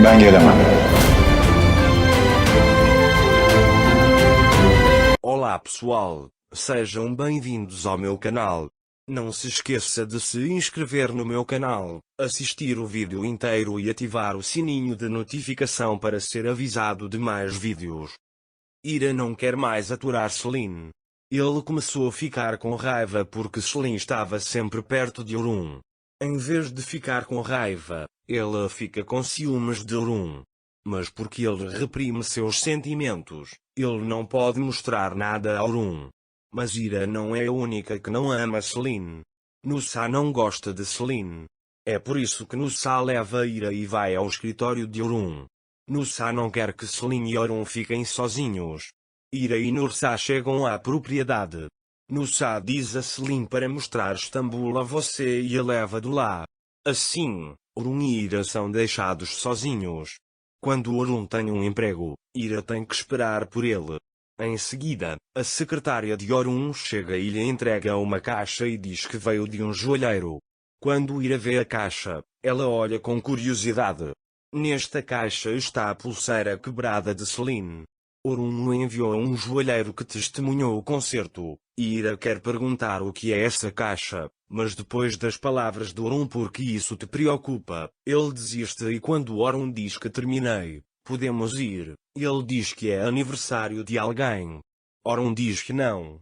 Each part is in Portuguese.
Ben gelemem. Olá pessoal, sejam bem-vindos ao meu canal. Não se esqueça de se inscrever no meu canal, assistir o vídeo inteiro e ativar o sininho de notificação para ser avisado de mais vídeos. Ira não quer mais aturar Celine. Ele começou a ficar com raiva porque Celine estava sempre perto de Orun. Em vez de ficar com raiva, ele fica com ciúmes de Orun. Mas porque ele reprime seus sentimentos, ele não pode mostrar nada a Orun. Mas Ira não é a única que não ama Celine. Nusa não gosta de Celine. É por isso que Nusa leva Ira e vai ao escritório de Orun. Nusa não quer que Celine e Orun fiquem sozinhos. Ira e Nusa chegam à propriedade. Nusa diz a Celine para mostrar Istambul a você e a leva de lá. Assim, Orun e Ira são deixados sozinhos. Quando Orun tem um emprego, Ira tem que esperar por ele. Em seguida, a secretária de Orun chega e lhe entrega uma caixa e diz que veio de um joalheiro. Quando Ira vê a caixa, ela olha com curiosidade. Nesta caixa está a pulseira quebrada de Celine. Orun o enviou a um joalheiro que testemunhou o concerto, e Ira quer perguntar o que é essa caixa, mas depois das palavras de Orun porque isso te preocupa, ele desiste e quando Orun diz que terminei, podemos ir, ele diz que é aniversário de alguém. Orun diz que não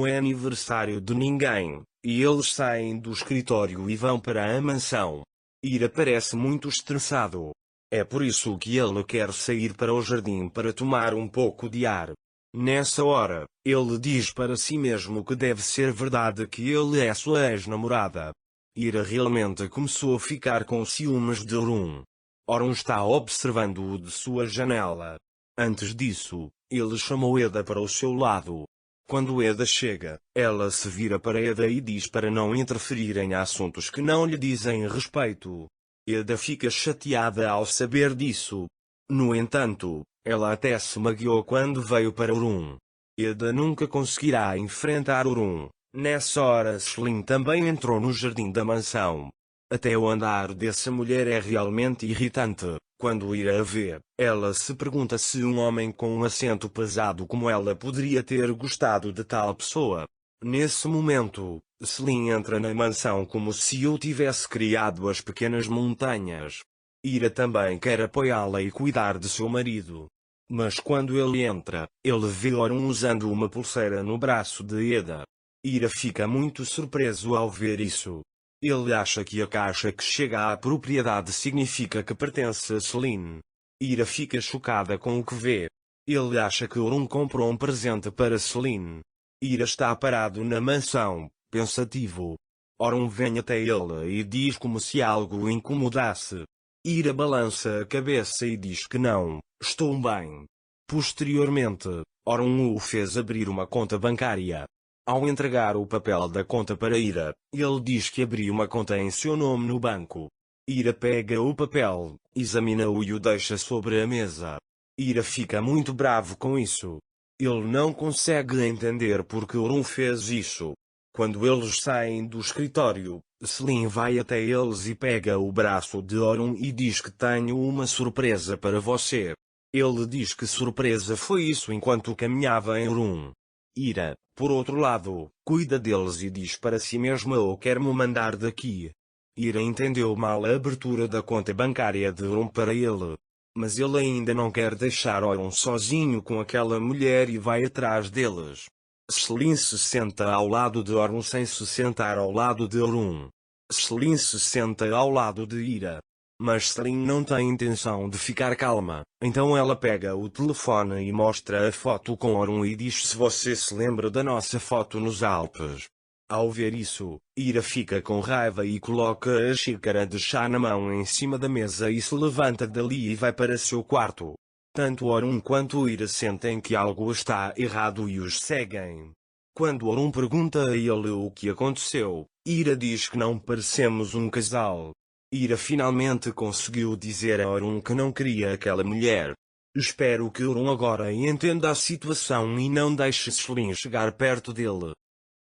é aniversário de ninguém, e eles saem do escritório e vão para a mansão. Ira parece muito estressado. É por isso que ele quer sair para o jardim para tomar um pouco de ar. Nessa hora, ele diz para si mesmo que deve ser verdade que ele é sua ex-namorada. Ira realmente começou a ficar com ciúmes de Orun. Orun está observando-o de sua janela. Antes disso, ele chamou Eda para o seu lado. Quando Eda chega, ela se vira para Eda e diz para não interferir em assuntos que não lhe dizem respeito. Eda fica chateada ao saber disso. No entanto, ela até se magoou quando veio para Orun. Eda nunca conseguirá enfrentar Orun. Nessa hora Celine também entrou no jardim da mansão. Até o andar dessa mulher é realmente irritante. Quando Ira a vê, ela se pergunta se um homem com um acento pesado como ela poderia ter gostado de tal pessoa. Nesse momento, Celine entra na mansão como se eu tivesse criado as pequenas montanhas. Ira também quer apoiá-la e cuidar de seu marido. Mas quando ele entra, ele vê Orun usando uma pulseira no braço de Eda. Ira fica muito surpreso ao ver isso. Ele acha que a caixa que chega à propriedade significa que pertence a Celine. Ira fica chocada com o que vê. Ele acha que Orun comprou um presente para Celine. Ira está parado na mansão, pensativo. Orun vem até ele e diz como se algo o incomodasse. Ira balança a cabeça e diz que não, estou bem. Posteriormente, Orun o fez abrir uma conta bancária. Ao entregar o papel da conta para Ira, ele diz que abriu uma conta em seu nome no banco. Ira pega o papel, examina-o e o deixa sobre a mesa. Ira fica muito bravo com isso. Ele não consegue entender porque Orun fez isso. Quando eles saem do escritório, Celine vai até eles e pega o braço de Orun e diz que tenho uma surpresa para você. Ele diz que surpresa foi isso enquanto caminhava em Orun. Ira, por outro lado, cuida deles e diz para si mesma ou quer me mandar daqui. Ira entendeu mal a abertura da conta bancária de Orun para ele. Mas ele ainda não quer deixar Orun sozinho com aquela mulher e vai atrás deles. Celine se senta ao lado de Orun sem se sentar ao lado de Orun. Celine se senta ao lado de Ira. Mas Celine não tem intenção de ficar calma, então ela pega o telefone e mostra a foto com Orun e diz se você se lembra da nossa foto nos Alpes. Ao ver isso, Ira fica com raiva e coloca a xícara de chá na mão em cima da mesa e se levanta dali e vai para seu quarto. Tanto Orun quanto Ira sentem que algo está errado e os seguem. Quando Orun pergunta a ele o que aconteceu, Ira diz que não parecemos um casal. Ira finalmente conseguiu dizer a Orun que não queria aquela mulher. Espero que Orun agora entenda a situação e não deixe Celine chegar perto dele.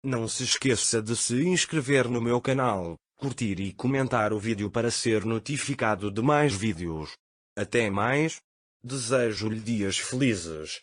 Não se esqueça de se inscrever no meu canal, curtir e comentar o vídeo para ser notificado de mais vídeos. Até mais. Desejo-lhe dias felizes.